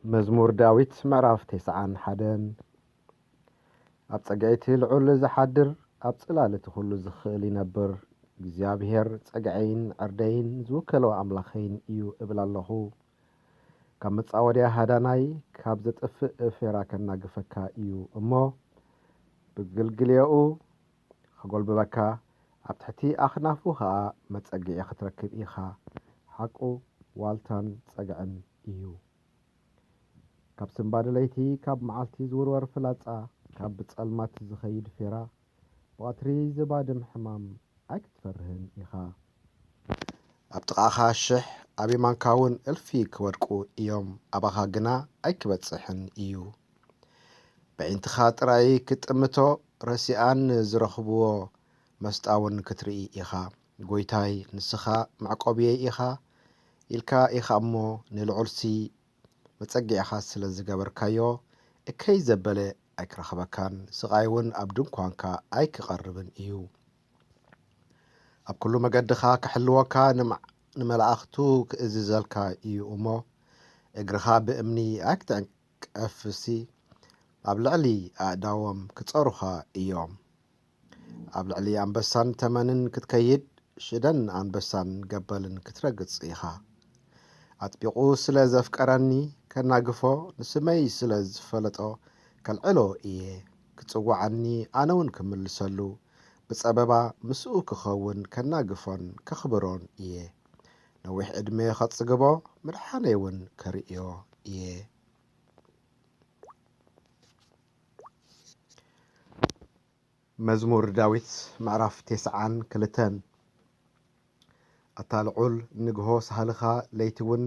مزمور داويت معرف تسعان حدن أبتقعيت العل زحدر أبتلالة كل زخيل ينبر እግዚአብሔር ጸጋይን ዕርደይን ዝውከሎ ኣምላኸይን እዩ እብል ኣለኹ ካብ መጻወድያ ሃዳናይ ካብ ዘጥፍእ ፍራ ከናግፈካ እዩ እሞ ብግልግልኡ ክጎልብበካ ኣብ ትሕቲ ኣኽናፉ ኸኣ መጸጊዒ ክትረክብ ኢኻ ሓቁ ዋልታን ጸጋዕን እዩ ካብ ስምባደለይቲ ካብ መዓልቲ ዝውርወር ፍላጻ ካብ ብጸልማት ዝኸይድ ፍራ ብቐትሪ ዝባድም ሕማም ኣይክትፈርህን ኢኻ ኣብ ጥቓኻ ሽሕ ኣብ የማንካውን እልፊ ክወድቁ እዮም ኣባኻ ግና ኣይክበጽሕን እዩ በዒንትኻ ጥራይ ክትጥምቶ ረሲኣን ዝረኽብዎ መስጣውን ክትርኢ ኢኻ ጐይታይ ንስኻ ማዕቆብየ ኢኻ ኢልካ ኢኻ እሞ ንልዑልሲ መጸጊዕኻ ስለ ዝገበርካዮ እከይ ዘበለ ኣይክረኽበካን ስቓይውን ኣብ ድንኳንካ ኣይክቐርብን እዩ ኣብ ኩሉ መገድኻ ክሕልወካ ንመላእኽቱ ክእዝዘልካ እዩ እሞ እግርኻ ብእምኒ ኣይክትዕንቀፍሲ ኣብ ልዕሊ ኣእዳዎም ክጸሩኻ እዮም ኣብ ልዕሊ ኣንበሳን ተመንን ክትከይድ ሽደን ኣንበሳን ገበልን ክትረግጽ ኢኻ ኣጥቢቑ ስለ ዘፍቀረኒ ከናግፎ ንስመይ ስለ ዝፈለጦ ከልዕሎ እየ ክጽዋዓኒ ኣነውን ክምልሰሉ ብጸበባ ምስኡ ክኸውን ከናግፎን ከኽብሮን እየ ነዊሕ ዕድሜ ኸጽግቦ ምድሓነይውን ከርእዮ እየ መዝሙር ዳዊት ምዕራፍ 92 ኣታልዑል ንግሆ ሳህልኻ ለይትውን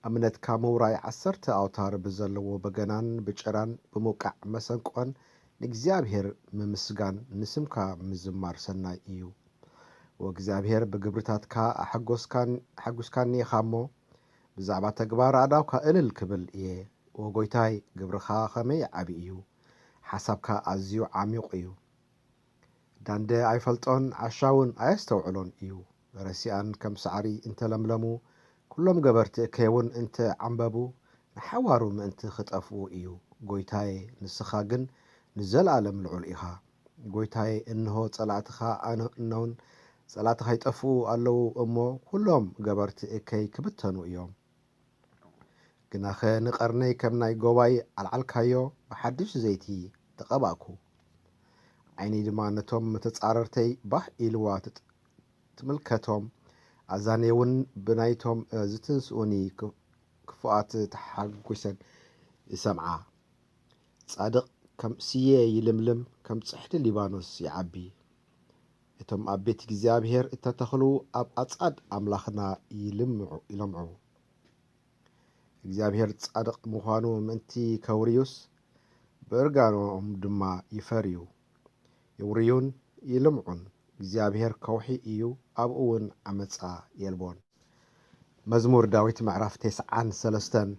እምነትካ ምውራይ 10 ኣውታር ብዘለዎ በገናን ብጭራን ብምውቃዕ መሰንቆን ንእግዚአብሔር ምምስጋን ንስምካ ምዝማር ሰናይ እዩ ወእግዚአብሔር ብግብርታትካ ኣሐጉስካኒ ኢኻ እሞ ብዛዕባ ተግባር ኣዳውካ እልል ክብል እየ ወጎይታይ ግብርኻ ኸመይ ዓቢ እዩ ሓሳብካ ኣዝዩ ዓሚቕ እዩ ዳንደ ኣይፈልጦን ዓሻውን ኣየስተውዕሎን እዩ ረሲኣን ከም ሳዕሪ እንተለምለሙ ኩሎም ገበርቲ እከይውን እንተ ዓንበቡ ንሓዋሩ ምእንቲ ክጠፍኡ እዩ ጐይታዬ ንስኻ ግን ንዘለዓለም ልዑል ኢኻ ጐይታዬ እንሆ ጸላእትኻ ኣነውን ጸላእትኻ ይጠፍኡ ኣለዉ እሞ ኩሎም ገበርቲ እከይ ክብተኑ እዮም ግናኸ ንቐርነይ ከም ናይ ጎባይ ዓልዓልካዮ ብሓድሽ ዘይቲ ተቐባእኩ ዓይኒ ድማ ነቶም ተጻረርተይ ባህ ኢልዋ ትምልከቶም ኣዛነውን ብናይቶም ዝትንስኡኒ ክፉኣት ተሓጒሰን ይሰምዓ ጻድቕ ከም ስየ ይልምልም ከም ጽሕዲ ሊባኖስ ይዓቢ እቶም ኣብ ቤት እግዚኣብሔር እተተኽሉ ኣብ ኣጻድ ኣምላኽና ይለምዑ እግዚኣብሔር ጻድቕ ምዃኑ ምእንቲ ከውርዩስ ብእርጋኖም ድማ ይፈርዩ ይውርዩን ይልምዑን እግዚኣብሔር ከውሒ እዩ ኣብኡ እውን ዓመፃ የልቦን መዝሙር ዳዊት ምዕራፍ 93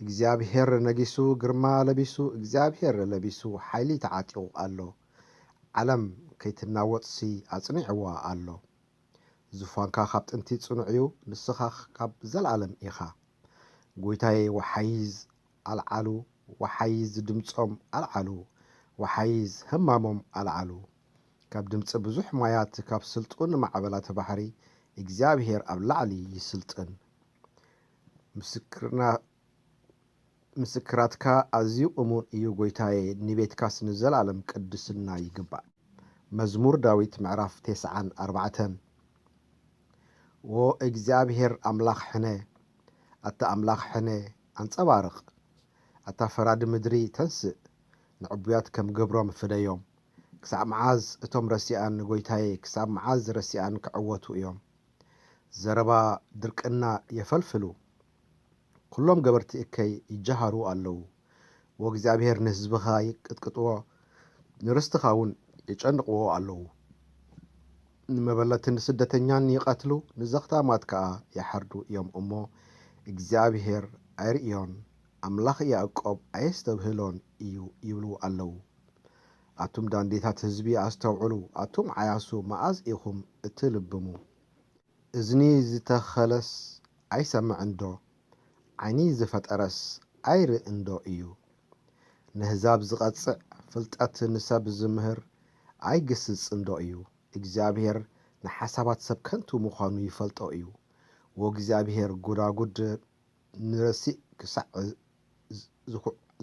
እግዚአብሔር ነጊሱ ግርማ ለቢሱ እግዚአብሔር ለቢሱ ሓይሊ ተዓጢቑ ኣሎ ዓለም ከይትናወፅሲ ኣጽኒዕዋ ኣሎ ዙፋንካ ካብ ጥንቲ ጽኑዕ እዩ ንስኻ ካብ ዘለዓለም ኢኻ ጐይታዬ ወሓይዝ ኣልዓሉ ወሓይዝ ድምፆም ኣልዓሉ ወሓይዝ ህማሞም ኣልዓሉ ካብ ድምፂ ብዙሕ ማያት ካብ ስልጡን ማዕበላት ባሕሪ እግዚአብሔር ኣብ ላዕሊ ይስልጥን ምስክራትካ ኣዝዩ እሙን እዩ ጐይታዬ ንቤትካስ ንዘላለም ቅድስና ይግባእ መዝሙር ዳዊት ምዕራፍ 94 እግዚአብሔር ኣምላኽ ሕነ ኣታ ኣምላኽ ሕነ ኣንጸባርቕ ኣታ ፈራዲ ምድሪ ተንስእ ንዕቡያት ከም ገብሮም ፍደዮም ክሳብ መዓዝ እቶም ረሲኣን ጐይታዬ ክሳብ መዓዝ ረሲኣን ክዕወቱ እዮም ዘረባ ድርቅና የፈልፍሉ ኩሎም ገበርቲ እከይ ይጀሃሩ ኣለዉ ወእግዚአብሔር ንህዝብኻ ይቅጥቅጥዎ ንርስትኻ እውን ይጨንቕዎ ኣለዉ ንመበለትን ስደተኛን ይቐትሉ ንዘኽታማት ከዓ ይሓርዱ እዮም እሞ እግዚአብሔር ኣይርእዮን ኣምላኽ ያዕቆብ ኣየስተብህሎን እዩ ይብሉ ኣለዉ። ኣቱም ዳንዴታት ህዝቢ ኣስተውዕሉ፣ ኣቱም ዓያሱ መዓዝ ኢኹም እትልብሙ? እዝኒ ዝተኸለስ ኣይሰምዕን ዶ? ዓይኒ ዝፈጠረስ ኣይርእን ዶ እዩ? ንህዛብ ዝቐጽዕ ፍልጠት ንሰብ ዝምህር ኣይግስጽን ዶ እዩ? እግዚኣብሔር ንሓሳባት ሰብ ከንቱ ምዃኑ ይፈልጦ እዩ። ወእግዚኣብሔር ጉዳጉድ ንረሲእ ክሳዕ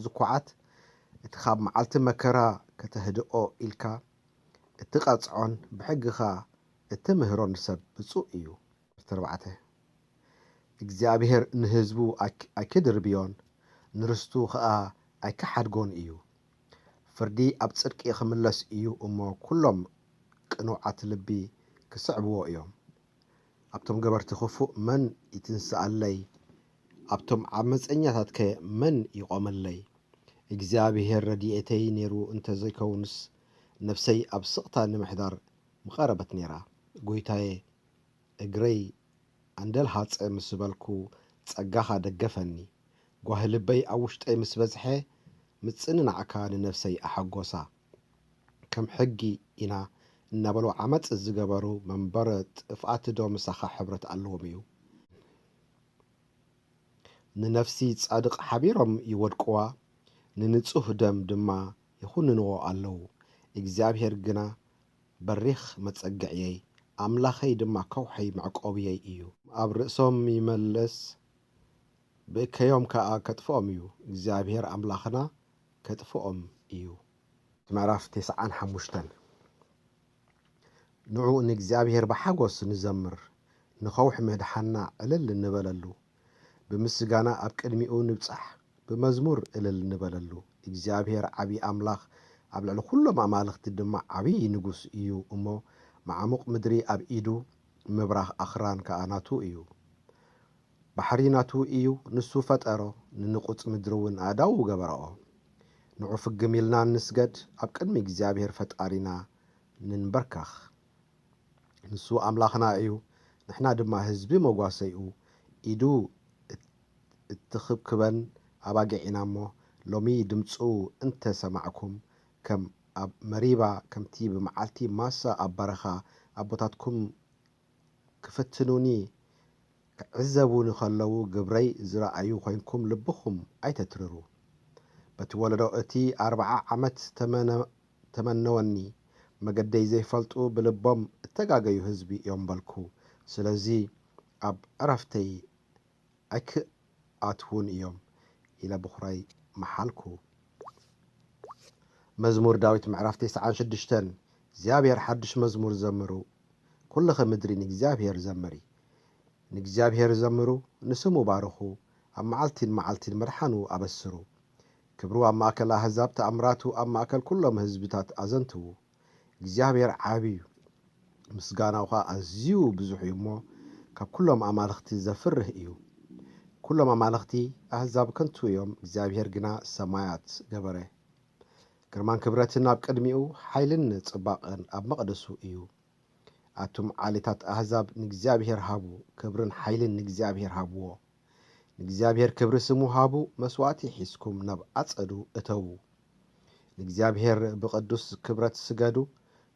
ዝኩዓት እቲ ካብ መዓልቲ መከራ ከተህድኦ ኢልካ እትቐጽዖን ብሕጊኻ እትምህሮን ሰብ ብፁዕ እዩ። 4 እግዚኣብሔር ንህዝቡ ኣይክድርብዮን ንርስቱ ኸኣ ኣይክሓድጎን እዩ። ፍርዲ ኣብ ጽድቂ ክምለስ እዩ እሞ ኩሎም ቅኑዓት ልቢ ክስዕብዎ እዮም። ኣብቶም ገበርቲ ክፉእ መን ይትንስኣለይ? ኣብቶም ዓመፀኛታት ከ መን ይቖመለይ? እግዚኣብሔር ረድኤተይ ነይሩ እንተዘይከውንስ ነፍሰይ ኣብ ስቕታ ንምሕዳር ምቐረበት ነይራ። ጐይታየ እግረይ ኣንደልሃፀ ምስ በልኩ ጸጋኻ ደገፈኒ። ጓህ ልበይ ኣብ ውሽጠይ ምስ በዝሐ ምጽንናዕካ ንነፍሰይ ኣሐጐሳ። ከም ሕጊ ኢና እናበሉ ዓመፅ ዝገበሩ መንበረ ጥፍኣት ዶ ምሳኻ ሕብረት ኣለዎም እዩ? ንነፍሲ ጻድቕ ሓቢሮም ይወድቅዋ፣ ንንጹህ ደም ድማ ይኹንንዎ ኣለዉ። እግዚኣብሔር ግና በሪኽ መጸግዕየይ፣ ኣምላኸይ ድማ ከውሐይ መዕቆብየይ እዩ። ኣብ ርእሶም ይመለስ ብእከዮም ከዓ ከጥፍኦም እዩ። እግዚኣብሔር ኣምላኽና ከጥፍኦም እዩ። ምዕራፍ 95 ንዑ ንእግዚኣብሔር ብሓጎስ ንዘምር፣ ንኸውሒ ምድሓና ዕልል እንበለሉ። ብምስጋና ኣብ ቅድሚኡ ንብጻሕ፣ ብመዝሙር እልል እንበለሉ። እግዚኣብሔር ዓብዪ ኣምላኽ ኣብ ልዕሊ ኩሎም ኣማልኽቲ ድማ ዓብዪ ንጉስ እዩ እሞ ማዕሙቕ ምድሪ ኣብ ኢዱ፣ ምብራኽ ኣኽራን ከዓ ናቱ እዩ። ባሕሪ ናቱ እዩ፣ ንሱ ፈጠሮ። ንንቁፅ ምድሪ እውን ኣዳው ገበረኦ። ንዑ ፍግም ኢልና ንስገድ፣ ኣብ ቅድሚ እግዚኣብሔር ፈጣሪና ንንበርካኽ። ንሱ ኣምላኽና እዩ፣ ንሕና ድማ ህዝቢ መጓሰይኡ። ኢዱ እትኽብክበን ኣባጊዒና እሞ ሎሚ ድምፁ እንተሰማዕኩም፣ ከም ኣብ መሪባ ከምቲ ብመዓልቲ ማሳ ኣብ በረኻ ኣቦታትኩም ክፍትኑኒ ክዕዘቡ ንኸለዉ ግብረይ ዝረኣዩ ኮይንኩም ልብኹም ኣይተትርሩ። በቲ ወለዶ እቲ 40 ዓመት ተመነወኒ፣ መገደይ ዘይፈልጡ ብልቦም እተጋገዩ ህዝቢ እዮም በልኩ። ስለዚ ኣብ ዕረፍተይ ኣይክኣትውን እዮም ኢለ ብኹራይ መሓልኩ። መዝሙር ዳዊት ምዕራፍ 96 እግዚኣብሔር ሓድሽ መዝሙር ዘምሩ፣ ኩልኸ ምድሪ ንእግዚኣብሔር ዘመሪ። ንእግዚኣብሔር ዘምሩ፣ ንስሙ ባርኹ፣ ኣብ መዓልቲን መዓልቲን መድሓኑ ኣበስሩ። ክብሩ ኣብ ማእከል ኣሕዛብ፣ ተኣምራቱ ኣብ ማእከል ኩሎም ህዝብታት ኣዘንትዉ። እግዚኣብሔር ዓብዩ፣ ምስጋናውኻ ኣዝዩ ብዙሕ እዩ እሞ ካብ ኩሎም ኣማልኽቲ ዘፍርህ እዩ። ኩሎም ኣማልኽቲ ኣሕዛብ ከንቱ እዮም፣ እግዚኣብሔር ግና ሰማያት ገበረ። ግርማን ክብረትን ኣብ ቅድሚኡ፣ ሓይልን ጽባቐን ኣብ መቕደሱ እዩ። ኣቱም ዓሌታት ኣሕዛብ ንእግዚኣብሔር ሃቡ፣ ክብርን ሓይልን ንእግዚኣብሔር ሃብዎ። ንእግዚኣብሔር ክብሪ ስሙ ሃቡ፣ መስዋዕቲ ሒዝኩም ናብ ኣጸዱ እተዉ። ንእግዚኣብሔር ብቕዱስ ክብረት ስገዱ፣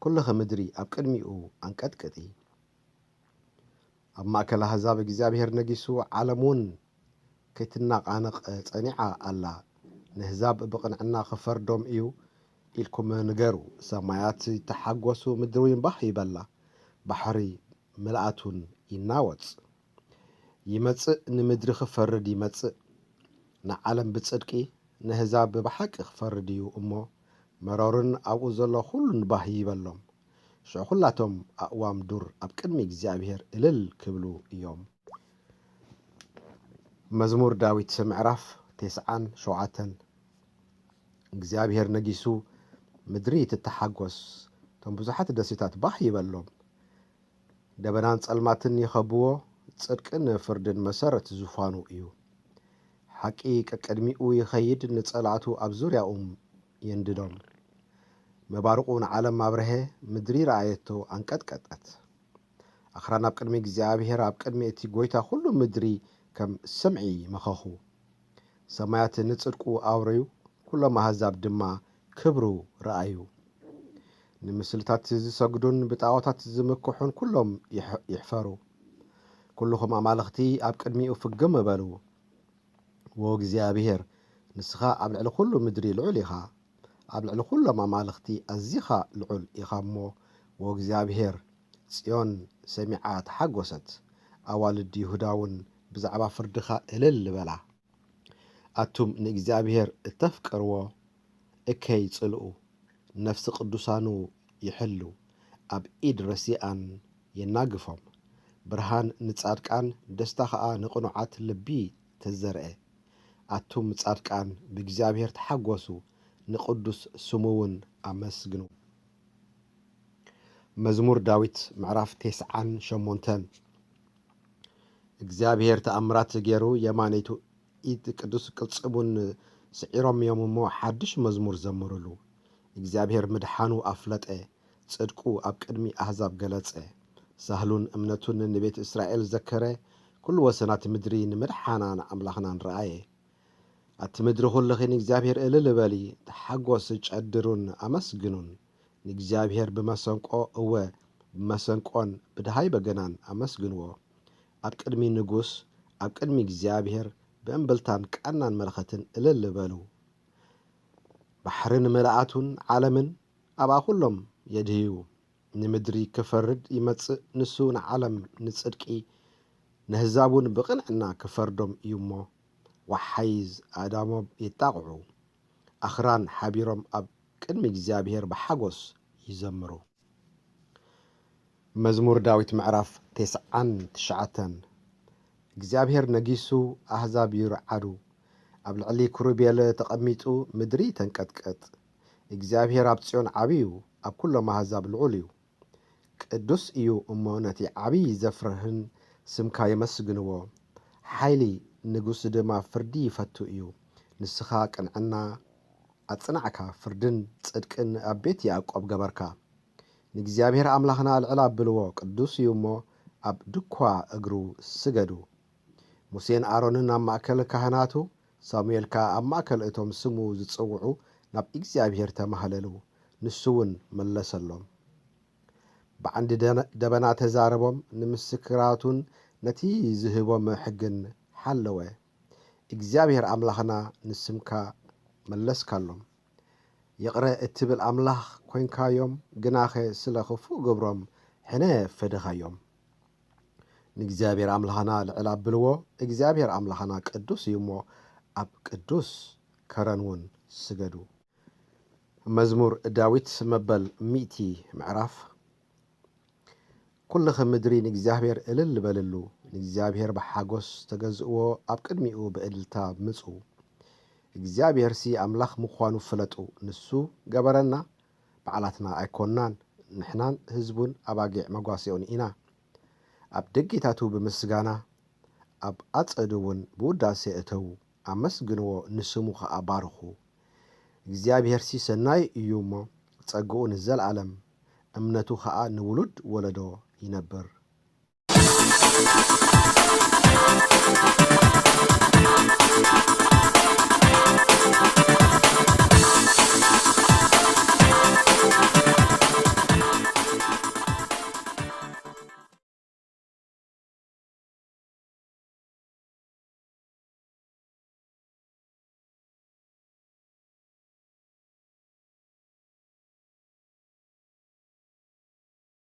ኩልኸ ምድሪ ኣብ ቅድሚኡ ኣንቀጥቅጢ። ኣብ ማእከል ኣሕዛብ እግዚኣብሔር ነጊሱ፣ ዓለም እውን ከይትናቃነቕ ጸኒዓ ኣላ። ንህዛብ ብቕንዕና ክፈርዶም እዩ ኢልኩም ንገሩ። ሰማያት ይተሓጐሱ፣ ምድሪ እውን ባህ ይበላ። ባሕሪ ምልኣቱን ይናወፅ። ይመጽእ ንምድሪ ክፈርድ ይመጽእ፣ ንዓለም ብጽድቂ ንህዛብ ብሓቂ ክፈርድ እዩ እሞ መሮርን ኣብኡ ዘሎ ኩሉን ባህ ይበሎም። ሽዑ ኩላቶም ኣእዋም ዱር ኣብ ቅድሚ እግዚኣብሔር እልል ክብሉ እዮም። መዝሙር ዳዊት ምዕራፍ 97 እግዚኣብሔር ነጊሱ፣ ምድሪ ትተሓጐስ፣ እቶም ብዙሓት ደሴታት ባህ ይበሎም። ደበናን ጸልማትን ይኸብዎ፣ ጽድቅን ፍርድን መሰረት ዙፋኑ እዩ። ሓቂ ቀቅድሚኡ ይኸይድ፣ ንጸላእቱ ኣብ ዙርያኡ የንድዶም። መባርቑ ንዓለም ኣብርሀ፣ ምድሪ ረኣየቶ ኣንቀጥቀጠት። ኣኽራን ኣብ ቅድሚ እግዚኣብሔር፣ ኣብ ቅድሚ እቲ ጐይታ ኩሉ ምድሪ ከም ሰምዒ መኸኹ። ሰማያት ንጽድቁ አውረዩ ኩሎም አሕዛብ ድማ ክብሩ ረአዩ ንምስልታት ዝሰግዱን ብጣዖታት ዝምክሑን ኩሎም ይሕፈሩ ኩልኹም አማልኽቲ ኣብ ቅድሚኡ ፍግም በሉ ወእግዚአብሔር ንስኻ ኣብ ልዕሊ ኩሉ ምድሪ ልዑል ኢኻ ኣብ ልዕሊ ኩሎም አማልኽቲ ኣዝኻ ልዑል ኢኻ እሞ ወእግዚአብሔር ጽዮን ሰሚዓ ተሓጐሰት ኣዋልድ ይሁዳ እውን ብዛዕባ ፍርድኻ እልል በላ ኣቱም ንእግዚአብሔር እተፍቅርዎ እከይ ጽልኡ ነፍሲ ቅዱሳኑ ይሕሉ ኣብ ኢድ ረሲኣን የናግፎም ብርሃን ንጻድቃን ደስታ ኸዓ ንቕኑዓት ልቢ ተዘርአ ኣቱም ጻድቃን ብእግዚአብሔር ተሓጐሱ ንቅዱስ ስሙውን ኣመስግኑ መዝሙር ዳዊት ምዕራፍ 98 እግዚአብሔር ተኣምራት ገይሩ የማነይቱ ኢድ ቅዱስ ቅልጽሙን ስዒሮም እዮም እሞ ሓድሽ መዝሙር ዘምሩሉ እግዚአብሔር ምድሓኑ ኣፍለጠ ጽድቁ ኣብ ቅድሚ ኣሕዛብ ገለጸ ሳህሉን እምነቱን ንቤት እስራኤል ዘከረ ኩሉ ወሰናት ምድሪ ንምድሓና ንኣምላኽና ንረአየ ኣቲ ምድሪ ኩልኺን እግዚአብሔር እልል በሊ ተሓጐስ ጨድሩን ኣመስግኑን ንእግዚአብሔር ብመሰንቆ እወ ብመሰንቆን ብድሃይ በገናን ኣመስግንዎ ኣብ ቅድሚ ንጉስ ኣብ ቅድሚ እግዚአብሔር ብእምብልታን ቃናን መለኸትን እልል በሉ ባሕርን መልኣቱን ዓለምን ኣብኣ ኩሎም የድህዩ ንምድሪ ክፈርድ ይመጽእ ንሱ ንዓለም ንጽድቂ ንህዛቡን ብቕንዕና ክፈርዶም እዩ እሞ ወሓይዝ ኣዳሞም ይጣቕዑ ኣኽራን ሓቢሮም ኣብ ቅድሚ እግዚአብሔር ብሓጎስ ይዘምሩ መዝሙር ዳዊት ምዕራፍ 99 እግዚአብሔር ነጊሱ ኣሕዛብ ይርዓዱ ኣብ ልዕሊ ክሩቤል ተቐሚጡ ምድሪ ተንቀጥቀጥ እግዚአብሔር ኣብ ጽዮን ዓብዩ ኣብ ኩሎም ኣሕዛብ ልዑል እዩ ቅዱስ እዩ እሞ ነቲ ዓብይ ዘፍርህን ስምካ የመስግንዎ ሓይሊ ንጉስ ድማ ፍርዲ ይፈቱ እዩ ንስኻ ቅንዕና ኣጽናዕካ ፍርድን ጽድቅን ኣብ ቤት ያዕቆብ ገበርካ ንእግዚአብሔር ኣምላኽና ልዕል ኣብልዎ ቅዱስ እዩ እሞ ኣብ ድኳ እግሩ ስገዱ ሙሴን ኣሮንን ኣብ ማእከል ካህናቱ ሳሙኤልካ ኣብ ማእከል እቶም ስሙ ዝጽውዑ ናብ እግዚአብሔር ተማህለሉ ንሱውን መለሰሎም ብዓንዲ ደበና ተዛረቦም ንምስክራቱን ነቲ ዝህቦም ሕግን ሓለወ እግዚአብሔር ኣምላኽና ንስምካ መለስካሎም ይቕረ እትብል ኣምላኽ ኮይንካዮም ግናኸ ስለ ክፉእ ግብሮም ሕነ ፈድኻዮም ንእግዚአብሔር ኣምላኽና ልዕል ኣብልዎ እግዚአብሔር ኣምላኽና ቅዱስ እዩ እሞ ኣብ ቅዱስ ከረን እውን ስገዱ መዝሙር ዳዊት መበል 100 ምዕራፍ ኩልኺ ምድሪ ንእግዚአብሔር እልል በልሉ ንእግዚአብሔር ብሓጎስ ተገዝእዎ ኣብ ቅድሚኡ ብእልልታ ምፁ እግዚአብሔር ሲ ኣምላኽ ምዃኑ ፍለጡ ንሱ ገበረና በዓላትና ኣይኮናን ንሕናን ህዝቡን ኣባጊዕ መጓሲኦን ኢና ኣብ ደጌታቱ ብምስጋና ኣብ ኣጸዱ እውን ብውዳሴ እተው ኣመስግንዎ ንስሙ ኸዓ ባርኹ እግዚአብሔር ሲ ሰናይ እዩ እሞ ጸግኡ ንዘለዓለም እምነቱ ኸዓ ንውሉድ ወለዶ ይነብር